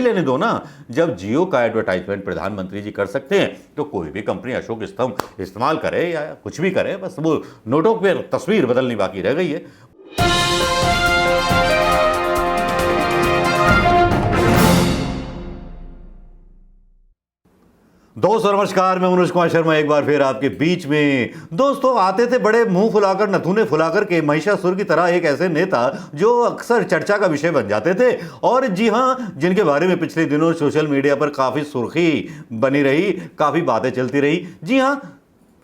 लेने दो ना। जब जियो का एडवर्टाइजमेंट प्रधानमंत्री जी कर सकते हैं तो कोई भी कंपनी अशोक स्तंभ इस्तेमाल करे या कुछ भी करे, बस वो नोटों पर तस्वीर बदलनी बाकी रह गई है। दोस्तों नमस्कार, मैं मनोज कुमार शर्मा एक बार फिर आपके बीच में। दोस्तों आते थे बड़े मुंह फुलाकर, नथुने फुलाकर के महिषासुर की तरह एक ऐसे नेता जो अक्सर चर्चा का विषय बन जाते थे, और जी हां, जिनके बारे में पिछले दिनों सोशल मीडिया पर काफी सुर्खी बनी रही, काफी बातें चलती रही। जी हां,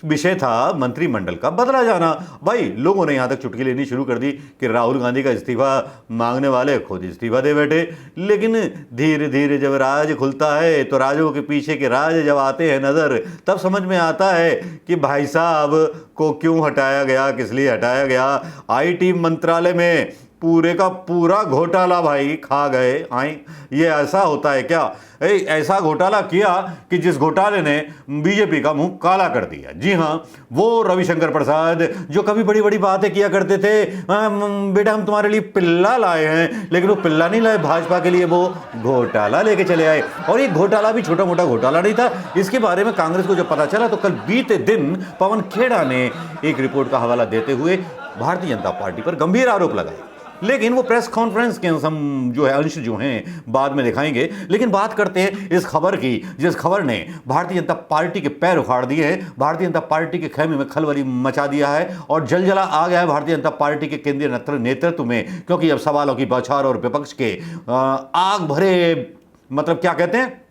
विषय था मंत्रिमंडल का बदला जाना। भाई लोगों ने यहां तक चुटकी लेनी शुरू कर दी कि राहुल गांधी का इस्तीफा मांगने वाले खुद इस्तीफा दे बैठे। लेकिन धीरे धीरे जब राज खुलता है तो राजों के पीछे के राज जब आते हैं नजर, तब समझ में आता है कि भाई साहब को क्यों हटाया गया, किस लिए हटाया गया। आईटी मंत्रालय में पूरे का पूरा घोटाला भाई खा गए। आए ये ऐसा होता है क्या? ऐसा घोटाला किया कि जिस घोटाले ने बीजेपी का मुंह काला कर दिया। जी हां, वो रविशंकर प्रसाद जो कभी बड़ी बड़ी बातें किया करते थे, बेटा हम तुम्हारे लिए पिल्ला लाए हैं, लेकिन वो पिल्ला नहीं लाए, भाजपा के लिए वो घोटाला लेके चले आए। और ये घोटाला भी छोटा मोटा घोटाला नहीं था। इसके बारे में कांग्रेस को जब पता चला तो कल बीते दिन पवन खेड़ा ने एक रिपोर्ट का हवाला देते हुए भारतीय जनता पार्टी पर गंभीर आरोप लगाए। लेकिन वो प्रेस कॉन्फ्रेंस के हम जो है अंश जो हैं बाद में दिखाएंगे। लेकिन बात करते हैं इस खबर की, जिस खबर ने भारतीय जनता पार्टी के पैर उखाड़ दिए हैं, भारतीय जनता पार्टी के खेमे में खलबली मचा दिया है और जलजला आ गया है भारतीय जनता पार्टी के केंद्रीय नेतृत्व में। क्योंकि अब सवालों की बौछार और विपक्ष के आग भरे, मतलब क्या कहते हैं,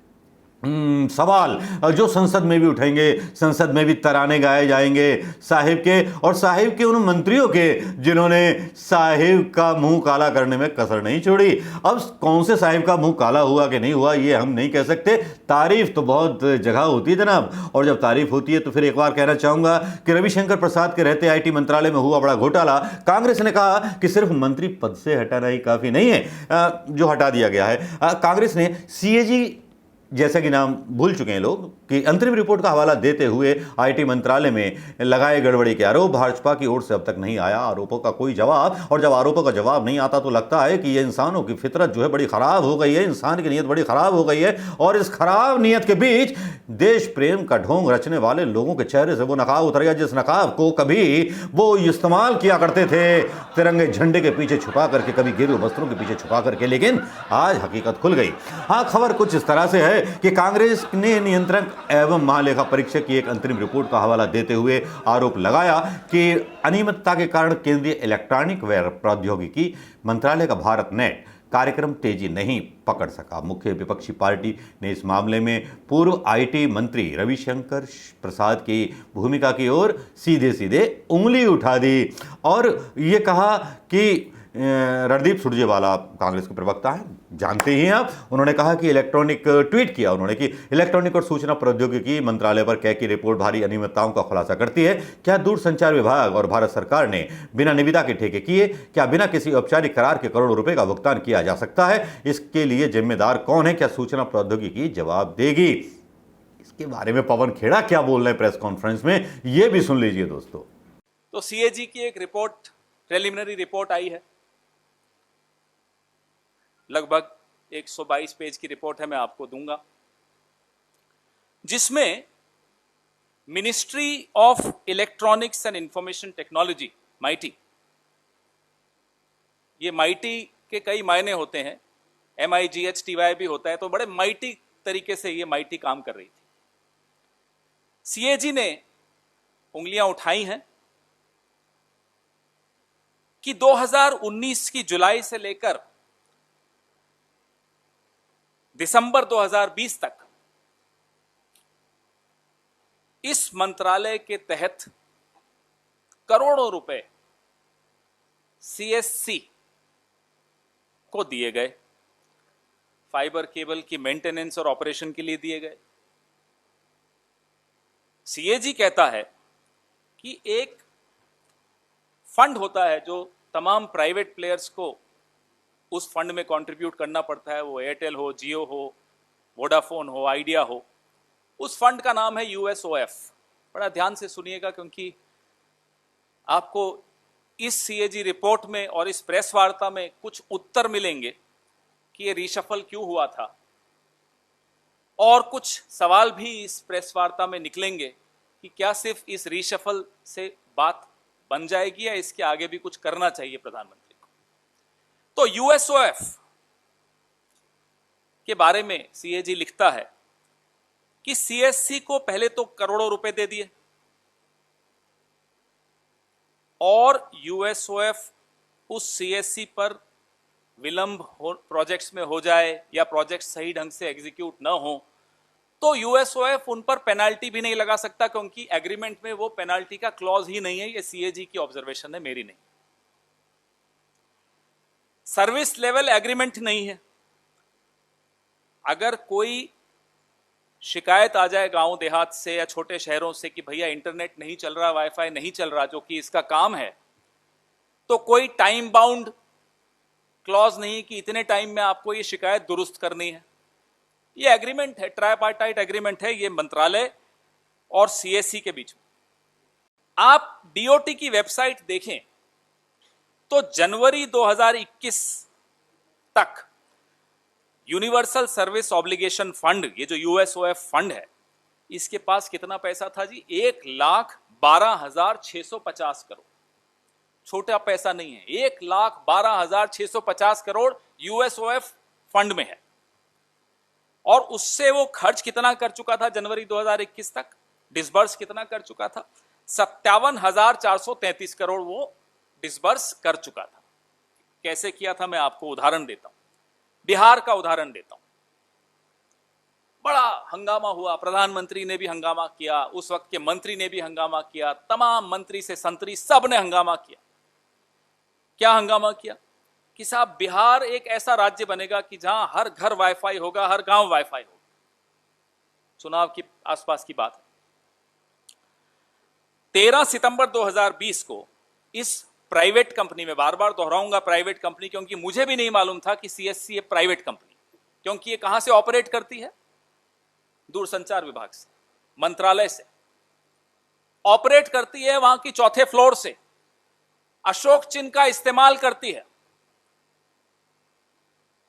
सवाल जो संसद में भी उठेंगे, संसद में भी तराने गाए जाएंगे साहिब के, और साहिब के उन मंत्रियों के जिन्होंने साहिब का मुंह काला करने में कसर नहीं छोड़ी। अब कौन से साहिब का मुंह काला हुआ कि नहीं हुआ ये हम नहीं कह सकते। तारीफ तो बहुत जगह होती है जनाब, और जब तारीफ होती है तो फिर एक बार कहना चाहूंगा कि रविशंकर प्रसाद के रहते आईटी मंत्रालय में हुआ बड़ा घोटाला। कांग्रेस ने कहा कि सिर्फ मंत्री पद से हटाना ही काफी नहीं है, जो हटा दिया गया है। कांग्रेस ने सीएजी जैसा कि नाम भूल चुके हैं लोग, कि अंतरिम रिपोर्ट का हवाला देते हुए आईटी मंत्रालय में लगाए गड़बड़ी के आरोप, भाजपा की ओर से अब तक नहीं आया आरोपों का कोई जवाब। और जब आरोपों का जवाब नहीं आता तो लगता है कि ये इंसानों की फितरत जो है बड़ी खराब हो गई है, इंसान की नीयत बड़ी खराब हो गई है। और इस खराब नीयत के बीच देश प्रेम का ढोंग रचने वाले लोगों के चेहरे से वो नकाब उतर गया, जिस नकाब को कभी वो इस्तेमाल किया करते थे तिरंगे झंडे के पीछे छुपा करके, कभी गिरे वस्त्रों के पीछे छुपा करके। लेकिन आज हकीकत खुल गई। हाँ, खबर कुछ इस तरह से है कि कांग्रेस ने नियंत्रक एवं महालेखा परीक्षक की एक अंतरिम रिपोर्ट का हवाला देते हुए आरोप लगाया कि अनियमितता के कारण केंद्रीय इलेक्ट्रॉनिक व प्रौद्योगिकी मंत्रालय का भारत नेट कार्यक्रम तेजी नहीं पकड़ सका। मुख्य विपक्षी पार्टी ने इस मामले में पूर्व आईटी मंत्री रविशंकर प्रसाद की भूमिका की ओर सीधे सीधे उंगली उठा दी और ये कहा कि रणदीप सुरजेवाला कांग्रेस के प्रवक्ता हैं, जानते ही हैं आप। उन्होंने कहा कि ट्वीट किया उन्होंने कि इलेक्ट्रॉनिक और सूचना प्रौद्योगिकी मंत्रालय पर कैग की रिपोर्ट भारी अनियमितताओं का खुलासा करती है। क्या दूरसंचार विभाग और भारत सरकार ने बिना निविदा के ठेके किए? क्या बिना किसी औपचारिक करार के करोड़ों रुपए का भुगतान किया जा सकता है? इसके लिए जिम्मेदार कौन है? क्या सूचना प्रौद्योगिकी जवाब देगी? इसके बारे में पवन खेड़ा क्या बोल रहे हैं प्रेस कॉन्फ्रेंस में, यह भी सुन लीजिए दोस्तों। तो सीएजी की एक रिपोर्ट, प्रिलिमिनरी रिपोर्ट आई है, लगभग 122 पेज की रिपोर्ट है, मैं आपको दूंगा, जिसमें ministry of electronics and information technology, mighty, ये माइटी के कई मायने होते हैं, MIGHTY भी होता है, तो बड़े माइटी तरीके से ये माइटी काम कर रही थी। सीएजी ने उंगलियां उठाई हैं कि 2019 की जुलाई से लेकर दिसंबर 2020 तक इस मंत्रालय के तहत करोड़ों रुपए CSC को दिए गए, फाइबर केबल की मेंटेनेंस और ऑपरेशन के लिए दिए गए। सीएजी कहता है कि एक फंड होता है जो तमाम प्राइवेट प्लेयर्स को उस फंड में कंट्रीब्यूट करना पड़ता है, वो एयरटेल हो, जियो हो, वोडाफोन हो, आइडिया हो। उस फंड का नाम है USOF। बड़ा ध्यान से सुनिएगा, क्योंकि आपको इस सीएजी रिपोर्ट में और इस प्रेस वार्ता में कुछ उत्तर मिलेंगे कि ये रिशफल क्यों हुआ था और कुछ सवाल भी इस प्रेस वार्ता में निकलेंगे कि क्या सिर्फ इस रीशफल से बात बन जाएगी या इसके आगे भी कुछ करना चाहिए प्रधानमंत्री को। तो यूएसओएफ के बारे में सीएजी लिखता है कि सीएससी को पहले तो करोड़ों रुपए दे दिए और यूएसओएफ उस सीएससी पर विलंब प्रोजेक्ट्स में हो जाए या प्रोजेक्ट सही ढंग से एग्जीक्यूट ना हो तो यूएसओएफ उन पर पेनाल्टी भी नहीं लगा सकता, क्योंकि एग्रीमेंट में वो पेनाल्टी का क्लॉज ही नहीं है। ये सीएजी की ऑब्जर्वेशन है, मेरी नहीं। सर्विस लेवल एग्रीमेंट नहीं है। अगर कोई शिकायत आ जाए गांव देहात से या छोटे शहरों से कि भैया इंटरनेट नहीं चल रहा, वाईफाई नहीं चल रहा, जो कि इसका काम है, तो कोई टाइम बाउंड क्लॉज नहीं कि इतने टाइम में आपको ये शिकायत दुरुस्त करनी है। ये एग्रीमेंट है, ट्राइपार्टाइट एग्रीमेंट है, ये मंत्रालय और सीएससी के बीच में। आप डीओटी की वेबसाइट देखें तो जनवरी 2021 तक यूनिवर्सल सर्विस ऑब्लिगेशन फंड, ये जो यूएसओएफ फंड है, इसके पास कितना पैसा था जी? 1,12,650 करोड़। छोटा पैसा नहीं है, 1,12,650 करोड़ यूएसओएफ फंड में है। और उससे वो खर्च कितना कर चुका था जनवरी 2021 तक? डिसबर्स कितना कर चुका था? 57,433 करोड़ वो डिसबर्स कर चुका था। कैसे किया था मैं आपको उदाहरण देता हूं, बिहार का उदाहरण देता हूं। बड़ा हंगामा हुआ, प्रधानमंत्री ने भी हंगामा किया, उस वक्त के मंत्री ने भी हंगामा किया, तमाम मंत्री से संतरी सब ने हंगामा किया। क्या हंगामा किया कि साहब बिहार एक ऐसा राज्य बनेगा कि जहां हर घर वाईफाई होगा, हर गांव वाईफाई होगा। चुनाव की आसपास की बात है। 13 सितंबर 2020 को इस प्राइवेट कंपनी में, बार बार दोहराऊंगा प्राइवेट कंपनी, क्योंकि मुझे भी नहीं मालूम था कि सीएससी एक प्राइवेट कंपनी, क्योंकि ये कहां से ऑपरेट करती है? दूरसंचार विभाग से, मंत्रालय से ऑपरेट करती है, वहां की चौथे फ्लोर से अशोक चिन्ह का इस्तेमाल करती है।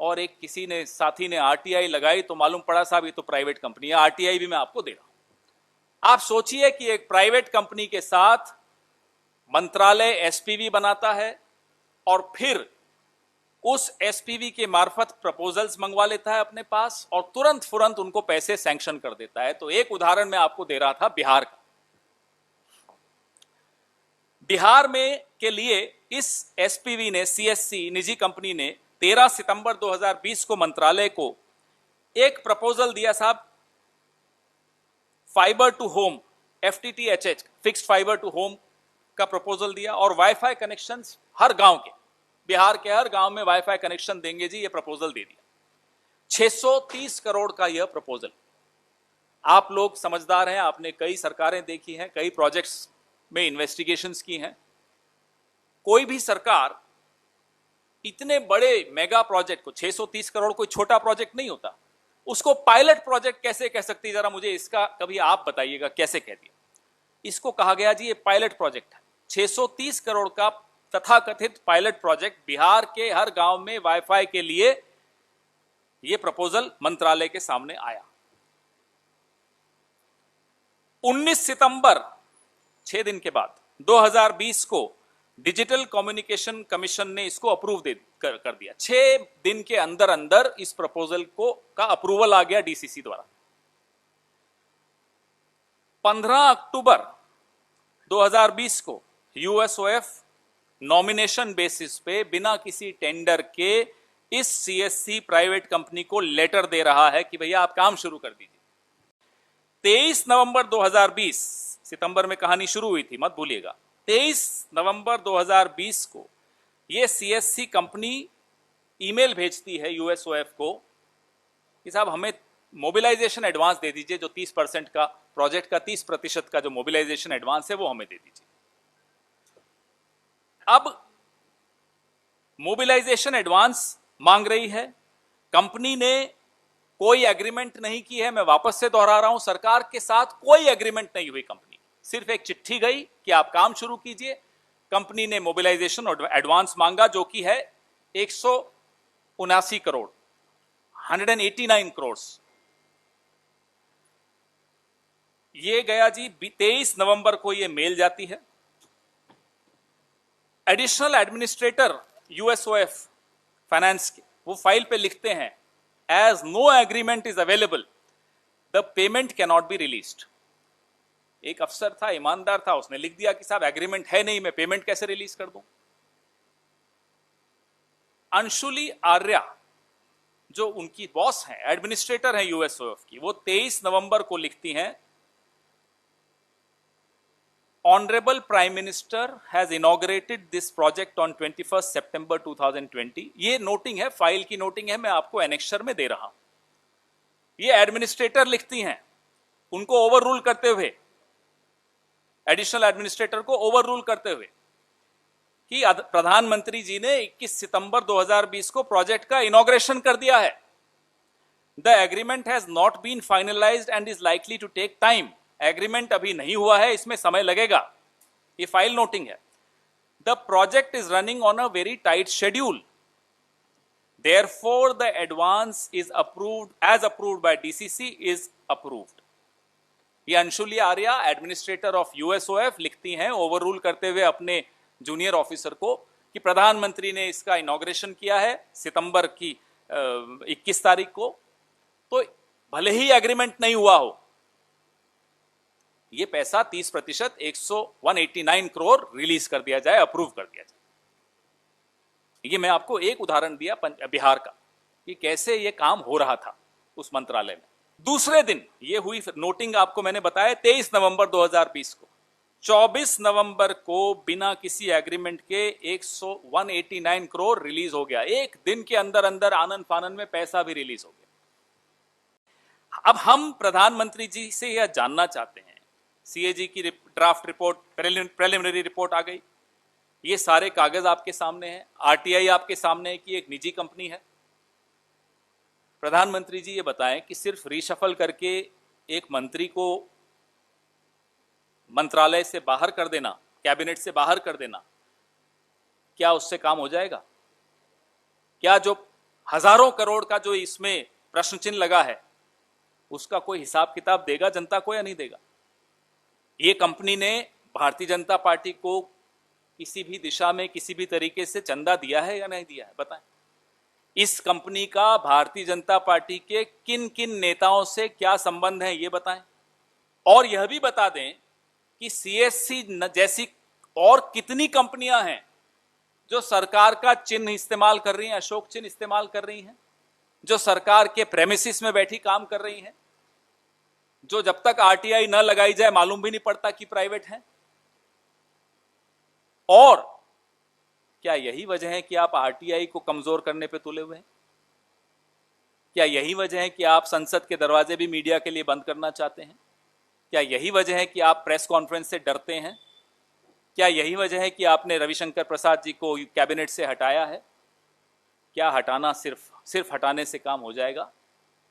और एक किसी ने, साथी ने आरटीआई लगाई तो मालूम पड़ा साहब ये तो प्राइवेट कंपनी है। आरटीआई भी मैं आपको दे रहा हूं। आप सोचिए कि एक प्राइवेट कंपनी के साथ मंत्रालय एसपीवी बनाता है और फिर उस एसपीवी के मार्फत प्रपोजल्स मंगवा लेता है अपने पास और तुरंत फुरंत उनको पैसे सैंक्शन कर देता है। तो एक उदाहरण मैं आपको दे रहा था बिहार का। बिहार में के लिए इस एसपीवी ने, सीएससी निजी कंपनी ने 13 सितंबर 2020 को मंत्रालय को एक प्रपोजल दिया साहब, fiber to home, FTTHH, fixed fiber to home का प्रपोजल दिया और वाईफाई कनेक्शंस हर गांव के, बिहार के हर गांव में वाईफाई कनेक्शन देंगे जी, ये प्रपोजल दे दिया। 630 करोड़ का यह प्रपोजल। आप लोग समझदार हैं, आपने कई सरकारें देखी हैं, कई प्रोजेक्ट्स में इन्वेस्टिगेशंस की हैं। कोई भी सरकार इतने बड़े मेगा प्रोजेक्ट को, 630 करोड़ कोई छोटा प्रोजेक्ट नहीं होता, उसको पायलट प्रोजेक्ट कैसे कह सकती है? जरा मुझे इसका कभी आप बताइएगा कैसे कह दिया। इसको कहा गया जी ये पायलट प्रोजेक्ट है। 630 करोड़ का तथाकथित पायलट प्रोजेक्ट, बिहार के हर गांव में वाईफाई के लिए यह प्रपोजल मंत्रालय के सामने आया। 19 सितंबर, 6 दिन के बाद 2020 को डिजिटल कम्युनिकेशन कमीशन ने इसको अप्रूव कर दिया। 6 दिन के अंदर अंदर इस प्रपोजल का अप्रूवल आ गया डीसीसी द्वारा। 15 अक्टूबर 2020 को यूएसओएफ नॉमिनेशन बेसिस पे बिना किसी टेंडर के इस सीएससी प्राइवेट कंपनी को लेटर दे रहा है कि भैया आप काम शुरू कर दीजिए। 23 नवंबर 2020, सितंबर में कहानी शुरू हुई थी, मत भूलिएगा। 23 नवंबर 2020 को यह सीएससी कंपनी ईमेल भेजती है यूएसओएफ को कि साहब हमें मोबिलाइजेशन एडवांस दे दीजिए, जो 30% का प्रोजेक्ट का 30% का जो मोबिलाइजेशन एडवांस है वो हमें दे दीजिए। अब मोबिलाइजेशन एडवांस मांग रही है कंपनी ने, कोई एग्रीमेंट नहीं की है। मैं वापस से दोहरा रहा हूं, सरकार के साथ कोई एग्रीमेंट नहीं हुई कंपनी, सिर्फ एक चिट्ठी गई कि आप काम शुरू कीजिए। कंपनी ने मोबिलाइजेशन एडवांस मांगा जो कि है 179 करोड़, 189 करोड़। ये गया जी 23 नवंबर को ये मेल जाती है। एडिशनल एडमिनिस्ट्रेटर यूएसओएफ फाइनेंस के वो फाइल पे लिखते हैं, as no agreement is available the payment can not be released. एक अफसर था, ईमानदार था, उसने लिख दिया कि साहब एग्रीमेंट है नहीं, मैं पेमेंट कैसे रिलीज कर दूं। अंशुली आर्या जो उनकी बॉस हैं, एडमिनिस्ट्रेटर हैं यूएसओएफ की, वो 23 नवंबर को लिखती हैं, honourable prime minister has inaugurated this project on 21 सितंबर 2020। ये नोटिंग है, फाइल की नोटिंग है, मैं आपको एनेक्शर में दे रहा हूं। ये एडमिनिस्ट्रेटर लिखती हैं, उनको ओवर रूल करते हुए, एडिशनल एडमिनिस्ट्रेटर को ओवर रूल करते हुए, कि प्रधानमंत्री जी ने 21 सितंबर 2020 को प्रोजेक्ट का इनॉग्रेशन कर दिया है। The agreement has not been finalised and is likely to take time. Agreement अभी नहीं हुआ है, इसमें समय लगेगा। ये फाइल नोटिंग है। The project is running on a very tight schedule, therefore the advance is approved as approved by DCC is approved. ये Anshuli Arya administrator of USOF लिखती हैं ओवर रूल करते हुए अपने जूनियर ऑफिसर को कि प्रधानमंत्री ने इसका इनॉग्रेशन किया है सितंबर की 21 तारीख को, तो भले ही एग्रीमेंट नहीं हुआ हो, ये पैसा 30% 189 करोड़ रिलीज कर दिया जाए, अप्रूव कर दिया जाए। ये मैं आपको एक उदाहरण दिया बिहार का कि कैसे ये काम हो रहा था उस मंत्रालय में। दूसरे दिन ये हुई नोटिंग, आपको मैंने बताया 23 नवंबर 2020 को। 24 नवंबर को बिना किसी एग्रीमेंट के 189 करोड़ रिलीज हो गया। एक दिन के अंदर अंदर आनन फानन में पैसा भी रिलीज हो गया। अब हम प्रधानमंत्री जी से यह जानना चाहते हैं, सीएजी की ड्राफ्ट रिपोर्ट, प्रिलिमिनरी रिपोर्ट आ गई, ये सारे कागज आपके सामने हैं, आरटीआई आपके सामने है कि एक निजी कंपनी है। प्रधानमंत्री जी ये बताएं कि सिर्फ रीशफल करके एक मंत्री को मंत्रालय से बाहर कर देना, कैबिनेट से बाहर कर देना, क्या उससे काम हो जाएगा? क्या जो हजारों करोड़ का जो इसमें प्रश्न चिन्ह लगा है उसका कोई हिसाब किताब देगा जनता को या नहीं देगा? ये कंपनी ने भारतीय जनता पार्टी को किसी भी दिशा में किसी भी तरीके से चंदा दिया है या नहीं दिया है? बताएं। इस कंपनी का भारतीय जनता पार्टी के किन किन नेताओं से क्या संबंध है ये बताएं। और यह भी बता दें कि सीएससी जैसी और कितनी कंपनियां हैं जो सरकार का चिन्ह इस्तेमाल कर रही हैं, अशोक चिन्ह इस्तेमाल कर रही हैं, जो सरकार के प्रेमिसिस में बैठी काम कर रही हैं, जो जब तक आरटीआई न लगाई जाए मालूम भी नहीं पड़ता कि प्राइवेट है। और क्या यही वजह है कि आप आरटीआई को कमजोर करने पे तुले हुए हैं? क्या यही वजह है कि आप संसद के दरवाजे भी मीडिया के लिए बंद करना चाहते हैं? क्या यही वजह है कि आप प्रेस कॉन्फ्रेंस से डरते हैं? क्या यही वजह है कि आपने रविशंकर प्रसाद जी को कैबिनेट से हटाया है? क्या हटाना सिर्फ हटाने से काम हो जाएगा?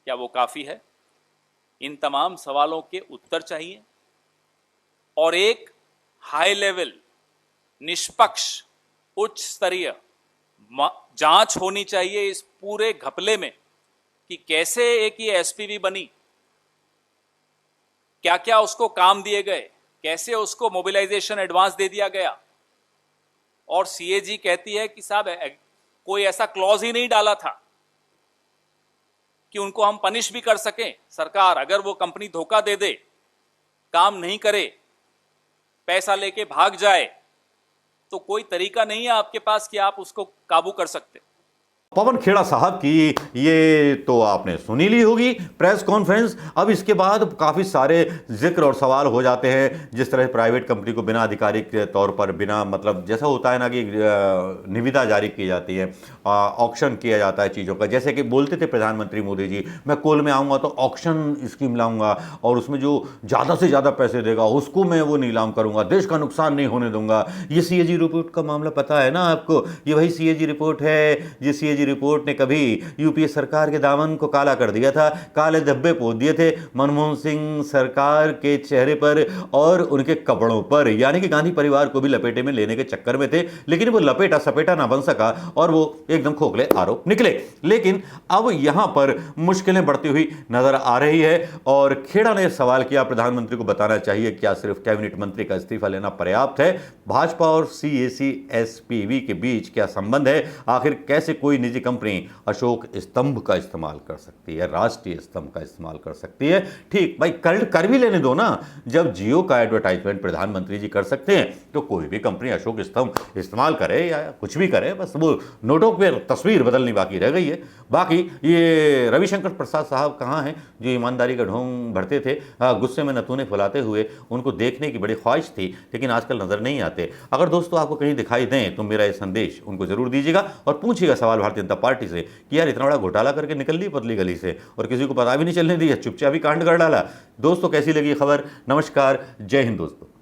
क्या वो काफी है? इन तमाम सवालों के उत्तर चाहिए और एक हाई लेवल, निष्पक्ष, उच्च स्तरीय जांच होनी चाहिए इस पूरे घपले में कि कैसे एक ये एसपीवी बनी, क्या क्या उसको काम दिए गए, कैसे उसको मोबिलाइजेशन एडवांस दे दिया गया। और सीएजी कहती है कि साहब कोई ऐसा क्लॉज ही नहीं डाला था कि उनको हम पनिश भी कर सकें। सरकार अगर वो कंपनी धोखा दे दे, काम नहीं करे, पैसा लेके भाग जाए, तो कोई तरीका नहीं है आपके पास कि आप उसको काबू कर सकते। पवन खेड़ा साहब की ये तो आपने सुनी ली होगी प्रेस कॉन्फ्रेंस। अब इसके बाद काफ़ी सारे जिक्र और सवाल हो जाते हैं, जिस तरह प्राइवेट कंपनी को बिना आधिकारिक के तौर पर, बिना मतलब जैसा होता है ना कि निविदा जारी की जाती है, ऑक्शन किया जाता है चीज़ों का। जैसे कि बोलते थे प्रधानमंत्री मोदी जी, मैं कोल में आऊँगा तो ऑक्शन स्कीम लाऊंगा और उसमें जो ज़्यादा से ज़्यादा पैसे देगा उसको मैं वो नीलाम करूँगा, देश का नुकसान नहीं होने दूंगा। ये सीएजी रिपोर्ट का मामला पता है ना आपको? ये वही सीएजी रिपोर्ट है, ये सीएजी सीएजी रिपोर्ट ने कभी यूपीए सरकार के दामन को काला कर दिया था, काले धब्बे पोत दिए थे मनमोहन सिंह सरकार के चेहरे पर और उनके कपड़ों पर, यानी कि गांधी परिवार को भी लपेटे में लेने के चक्कर में थे, लेकिन वो लपेटा सपेटा ना बन सका और वो एकदम खोखले आरोप निकले। लेकिन अब यहां पर मुश्किलें बढ़ती हुई नजर आ रही है और खेड़ा ने सवाल किया, प्रधानमंत्री को बताना चाहिए क्या सिर्फ कैबिनेट मंत्री का इस्तीफा लेना पर्याप्त है? भाजपा और सीएसी एसपीवी के बीच क्या संबंध है? आखिर कैसे कोई निजी कंपनी अशोक स्तंभ का इस्तेमाल कर सकती है, राष्ट्रीय स्तंभ का इस्तेमाल कर सकती है? ठीक भाई, कर भी लेने दो ना। जब जियो का एडवर्टाइजमेंट प्रधानमंत्री जी कर सकते हैं तो कोई भी कंपनी अशोक स्तंभ इस्तेमाल करे या कुछ भी करे, बस वो नोटों पर तस्वीर बदलनी बाकी रह गई है। बाकी ये रविशंकर प्रसाद साहब कहाँ हैं जो ईमानदारी का ढोंग भरते थे, गुस्से में नथुने फुलाते हुए, उनको देखने की बड़ी ख्वाहिश थी लेकिन आजकल नजर नहीं आते। अगर दोस्तों आपको कहीं दिखाई दें तो मेरा ये संदेश उनको जरूर दीजिएगा और पूछिएगा सवाल भारतीय जनता पार्टी से कि यार इतना बड़ा घोटाला करके निकल ली पतली गली से और किसी को पता भी नहीं चलने दिया, चुपचाप ही कांड कर डाला। दोस्तों कैसी लगी खबर? नमस्कार, जय हिंद दोस्तों।